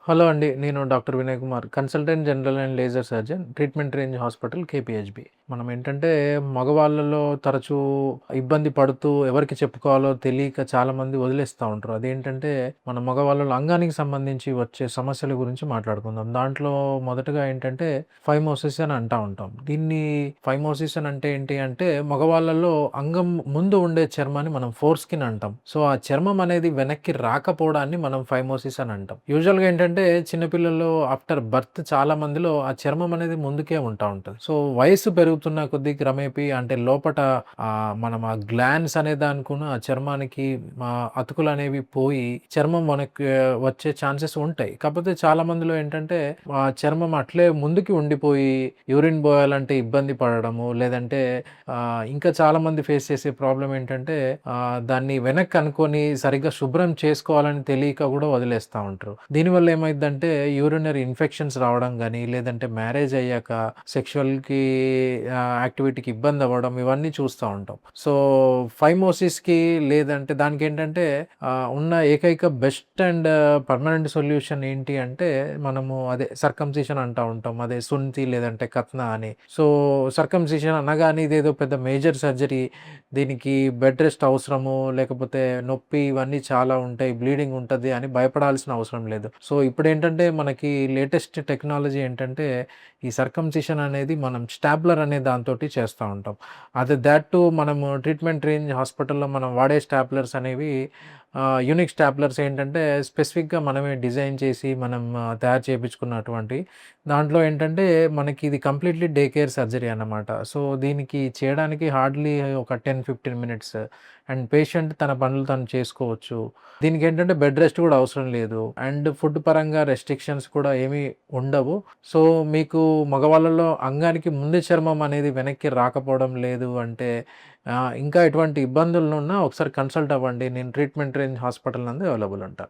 Hello అండి. నేను doctor Vinay Kumar. Consultant general and laser surgeon, treatment range hospital KPHB. మనం ఏంటంటే మగవాళ్ళలో తరచూ ఇబ్బంది పడుతూ ఎవరికి చెప్పుకోవాలో తెలియక చాలామంది వదిలేస్తా ఉంటారు. అదేంటంటే మన మగవాళ్ళలో అంగానికి సంబంధించి వచ్చే సమస్యల గురించి మాట్లాడుకుందాం. దాంట్లో మొదటగా ఏంటంటే ఫైమోసిస్ అని అంటా ఉంటాం. దీన్ని ఫైమోసిస్ అని అంటే ఏంటి అంటే మగవాళ్ళలో అంగం ముందు ఉండే చర్మాన్ని మనం ఫోర్ స్కిన్ అంటాం. సో, ఆ చర్మం అనేది వెనక్కి రాకపోవడాన్ని మనం ఫైమోసిస్ అని అంటాం. యూజువల్‌గా ఏంటంటే చిన్నపిల్లల్లో ఆఫ్టర్ బర్త్ చాలా మందిలో ఆ చర్మం అనేది ముందుకే ఉంటా ఉంటది. సో, వయస్సు పెరుగుతున్న కొద్దీ క్రమేపీ అంటే లోపట మనం ఆ గ్లాండ్స్ అనే దానికును ఆ చర్మానికి అతుకులనేవి పోయి చర్మం మనకి వచ్చే ఛాన్సెస్ ఉంటాయి. కాకపోతే చాలా మందిలో ఏంటంటే ఆ చర్మం అట్లే ముందుకి ఉండిపోయి యూరిన్ బోయాలంటే ఇబ్బంది పడడము, లేదంటే ఇంకా చాలామంది ఫేస్ చేసే ప్రాబ్లమ్ ఏంటంటే దాన్ని వెనక్కి అనుకోని సరిగ్గా శుభ్రం చేసుకోవాలని తెలియక కూడా వదిలేస్తా ఉంటారు. దీనివల్ల ఏమైద్దంటే యూరినరీ ఇన్ఫెక్షన్స్ రావడం గానీ, లేదంటే మ్యారేజ్ అయ్యాక సెక్షువల్‌కి యాక్టివిటీకి ఇబ్బంది అవ్వడం ఇవన్నీ చూస్తా ఉంటాం. సో, ఫైమోసిస్‌కి లేదంటే దానికేంటంటే ఉన్న ఏకైక బెస్ట్ అండ్ పర్మనెంట్ సొల్యూషన్ ఏంటి అంటే మనము అదే సర్కంసిషన్ అంటా ఉంటాం. అదే సున్తి లేదంటే కత్నా అని. సో, సర్కంసిషన్ అనగానే ఇదేదో పెద్ద మేజర్ సర్జరీ, దీనికి బెడ్ రెస్ట్ అవసరము, లేకపోతే నొప్పి ఇవన్నీ చాలా ఉంటాయి, బ్లీడింగ్ ఉంటది అని భయపడాల్సిన అవసరం లేదు. సో, ఇప్పుడేంటంటే మనకి లేటెస్ట్ టెక్నాలజీ ఏంటంటే ఈ సర్కంసిషన్ అనేది మనం స్టాప్లర్ అనే దాంతోటి చేస్తా ఉంటాం. అది థాట్ టూ మనము ట్రీట్మెంట్ రేంజ్ హాస్పిటల్‌లో మనం వాడే స్టాప్లర్స్ అనేవి యూనిక్ స్టాప్లర్స్ ఏంటంటే స్పెసిఫిక్‌గా మనమే డిజైన్ చేసి మనం తయారు చేపించుకున్నటువంటివి. దాంట్లో ఏంటంటే మనకి ఇది కంప్లీట్‌లీ డే కేర్ సర్జరీ అన్నమాట. సో, దీనికి చేయడానికి హార్డ్‌లీ ఒక 10, 15 మినిట్స్ అండ్ పేషెంట్ తన పనులు తను చేసుకోవచ్చు. దీనికేంటంటే బెడ్ రెస్ట్ కూడా అవసరం లేదు. అండ్ ఫుడ్ పరంగా రెస్ట్రిక్షన్స్ కూడా ఏమీ ఉండవు. సో, మీకు మగవాళ్ళలో అంగానికి ముందు చర్మం అనేది వెనక్కి రాకపోవడం లేదు అంటే ఇంకా ఎటువంటి ఇబ్బందులున్నా ఒకసారి కన్సల్ట్ అవ్వండి. నేను ట్రీట్మెంట్ రేంజ్ హాస్పిటల్ నందు అవైలబుల్ ఉంటా.